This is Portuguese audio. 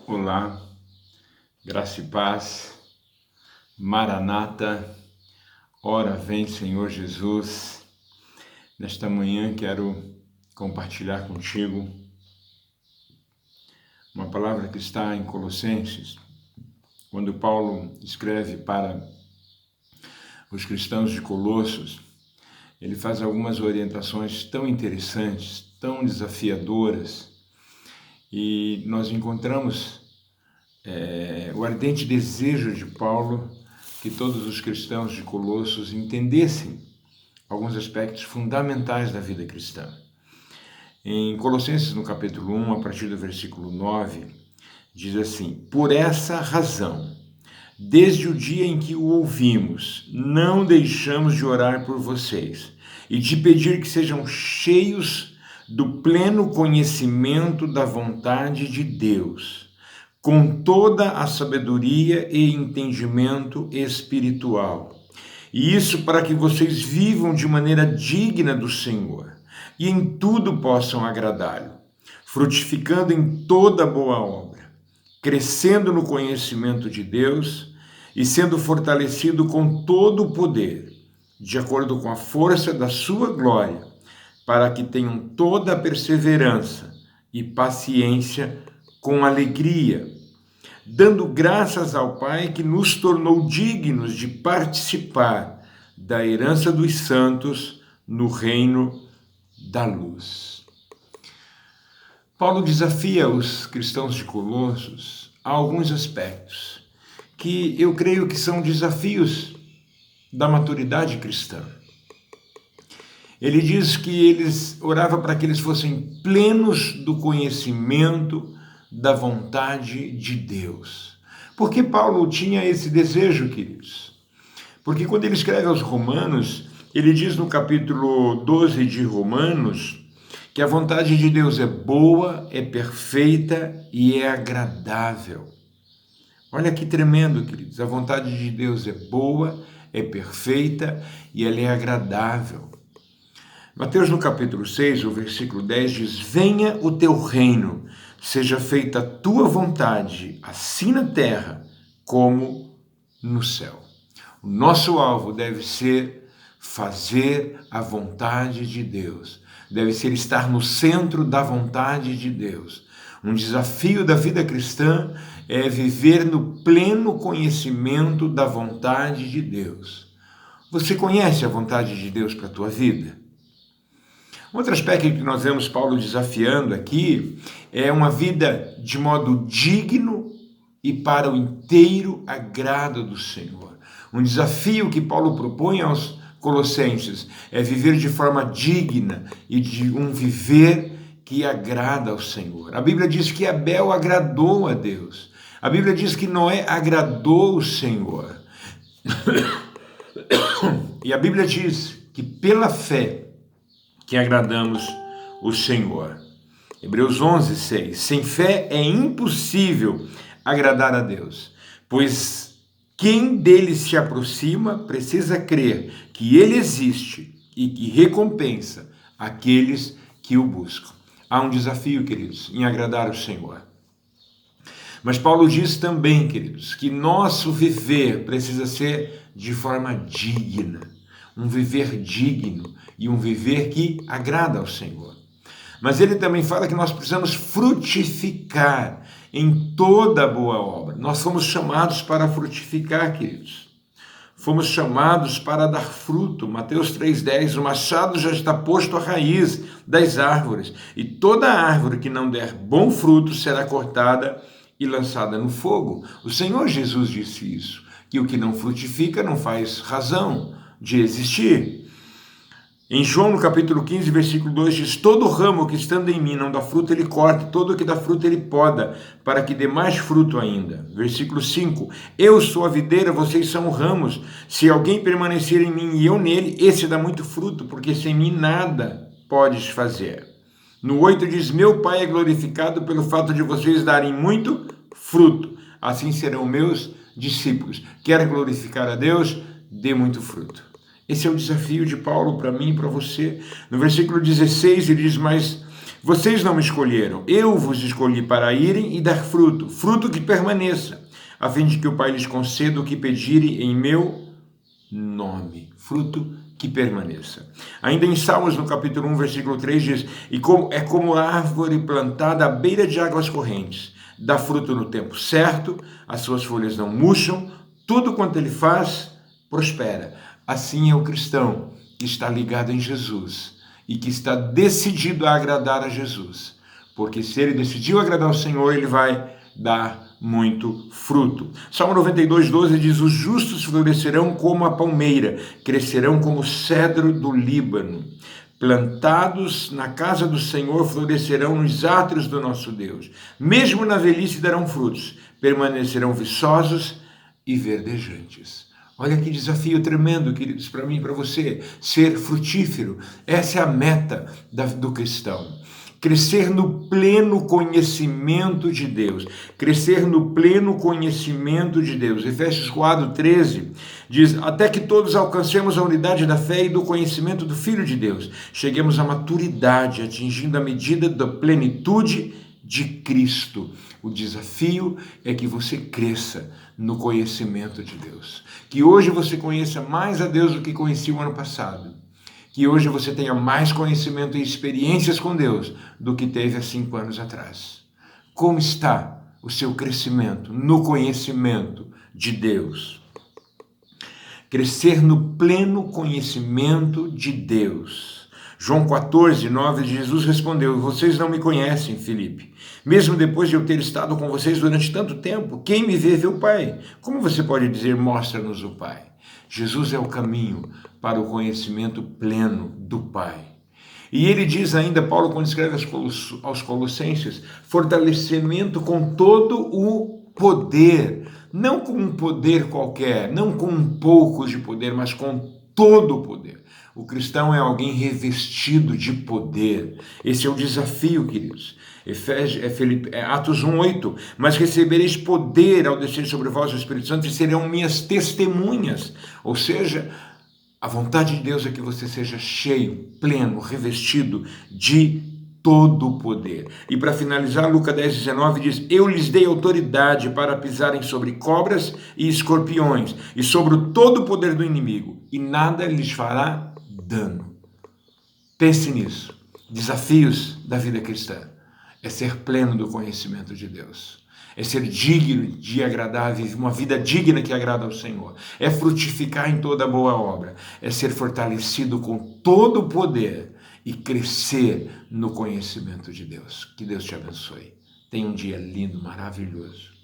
Olá, graça e paz, Maranata, ora vem Senhor Jesus. Nesta manhã quero compartilhar contigo uma palavra que está em Colossenses, quando Paulo escreve para os cristãos de Colossos. Ele faz algumas orientações tão interessantes, tão desafiadoras, e nós encontramos o ardente desejo de Paulo que todos os cristãos de Colossos entendessem alguns aspectos fundamentais da vida cristã. Em Colossenses, no capítulo 1, a partir do versículo 9, diz assim: por essa razão, desde o dia em que o ouvimos, não deixamos de orar por vocês e de pedir que sejam cheios do pleno conhecimento da vontade de Deus, com toda a sabedoria e entendimento espiritual. E isso para que vocês vivam de maneira digna do Senhor e em tudo possam agradá-lo, frutificando em toda boa obra, crescendo no conhecimento de Deus e sendo fortalecido com todo o poder, de acordo com a força da sua glória, para que tenham toda a perseverança e paciência com alegria, dando graças ao Pai que nos tornou dignos de participar da herança dos santos no reino da luz. Paulo desafia os cristãos de Colossos a alguns aspectos que eu creio que são desafios da maturidade cristã. Ele diz que eles orava para que eles fossem plenos do conhecimento da vontade de Deus. Por que Paulo tinha esse desejo, queridos? Porque quando ele escreve aos Romanos, ele diz no capítulo 12 de Romanos que a vontade de Deus é boa, é perfeita e é agradável. Olha que tremendo, queridos. A vontade de Deus é boa, é perfeita e ela é agradável. Mateus, no capítulo 6, o versículo 10, diz: venha o teu reino, seja feita a tua vontade, assim na terra como no céu. O nosso alvo deve ser fazer a vontade de Deus, deve ser estar no centro da vontade de Deus. Um desafio da vida cristã é viver no pleno conhecimento da vontade de Deus. Você conhece a vontade de Deus para a tua vida? Outro aspecto que nós vemos Paulo desafiando aqui é uma vida de modo digno e para o inteiro agrado do Senhor. Um desafio que Paulo propõe aos Colossenses é viver de forma digna e de um viver que agrada ao Senhor. A Bíblia diz que Abel agradou a Deus. A Bíblia diz que Noé agradou o Senhor. E a Bíblia diz que pela fé que agradamos o Senhor. Hebreus 11, 6. Sem fé é impossível agradar a Deus, pois quem dele se aproxima precisa crer que ele existe e que recompensa aqueles que o buscam. Há um desafio, queridos, em agradar o Senhor. Mas Paulo diz também, queridos, que nosso viver precisa ser de forma digna. Um viver digno e um viver que agrada ao Senhor. Mas ele também fala que nós precisamos frutificar em toda boa obra. Nós fomos chamados para frutificar, queridos. Fomos chamados para dar fruto. Mateus 3,10, o machado já está posto à raiz das árvores, e toda árvore que não der bom fruto será cortada e lançada no fogo. O Senhor Jesus disse isso, que o que não frutifica não faz razão de existir. Em João, no capítulo 15, versículo 2, diz: todo ramo que estando em mim não dá fruto, ele corta, todo o que dá fruto, ele poda, para que dê mais fruto ainda. Versículo 5, eu sou a videira, vocês são ramos. Se alguém permanecer em mim e eu nele, esse dá muito fruto, porque sem mim nada podes fazer. No 8 diz: meu Pai é glorificado pelo fato de vocês darem muito fruto, assim serão meus discípulos. Quer glorificar a Deus? Dê muito fruto. Esse é o desafio de Paulo para mim e para você. No versículo 16 ele diz: mas Vocês não me escolheram, eu vos escolhi para irem e dar fruto, fruto que permaneça, a fim de que o Pai lhes conceda o que pedirem em meu nome, fruto que permaneça. Ainda em Salmos, no capítulo 1, versículo 3, diz: é como a árvore plantada à beira de águas correntes, dá fruto no tempo certo, as suas folhas não murcham, tudo quanto ele faz prospera. Assim é o cristão que está ligado em Jesus e que está decidido a agradar a Jesus, porque se ele decidiu agradar ao Senhor, ele vai dar muito fruto. Salmo 92:12 diz: os justos florescerão como a palmeira, crescerão como o cedro do Líbano. Plantados na casa do Senhor, florescerão nos átrios do nosso Deus. Mesmo na velhice darão frutos, permanecerão viçosos e verdejantes. Olha que desafio tremendo, queridos, para mim e para você, ser frutífero. Essa é a meta do cristão. Crescer no pleno conhecimento de Deus. Crescer no pleno conhecimento de Deus. Efésios 4:13 diz: até que todos alcancemos a unidade da fé e do conhecimento do Filho de Deus. Cheguemos à maturidade, atingindo a medida da plenitude de Cristo. O desafio é que você cresça no conhecimento de Deus. Que hoje você conheça mais a Deus do que conhecia o ano passado. Que hoje você tenha mais conhecimento e experiências com Deus do que teve há 5 anos atrás. Como está o seu crescimento no conhecimento de Deus? Crescer no pleno conhecimento de Deus. João 14:9, Jesus respondeu: vocês não me conhecem, Filipe, mesmo depois de eu ter estado com vocês durante tanto tempo. Quem me vê, vê o Pai. Como você pode dizer, mostra-nos o Pai? Jesus é o caminho para o conhecimento pleno do Pai. E ele diz ainda, Paulo, quando escreve aos Colossenses, fortalecimento com todo o poder, não com um poder qualquer, não com um pouco de poder, mas com todo o poder. O cristão é alguém revestido de poder. Esse é o desafio, queridos. Atos 1:8. Mas recebereis poder ao descer sobre vós o Espírito Santo e serão minhas testemunhas. Ou seja, a vontade de Deus é que você seja cheio, pleno, revestido de todo o poder. E para finalizar, Lucas 10:19 diz: eu lhes dei autoridade para pisarem sobre cobras e escorpiões e sobre todo o poder do inimigo, e nada lhes fará dano. Pense nisso. Desafios da vida cristã é ser pleno do conhecimento de Deus. É ser digno de agradar, viver uma vida digna que agrada ao Senhor. É frutificar em toda boa obra. É ser fortalecido com todo o poder e crescer no conhecimento de Deus. Que Deus te abençoe. Tenha um dia lindo, maravilhoso.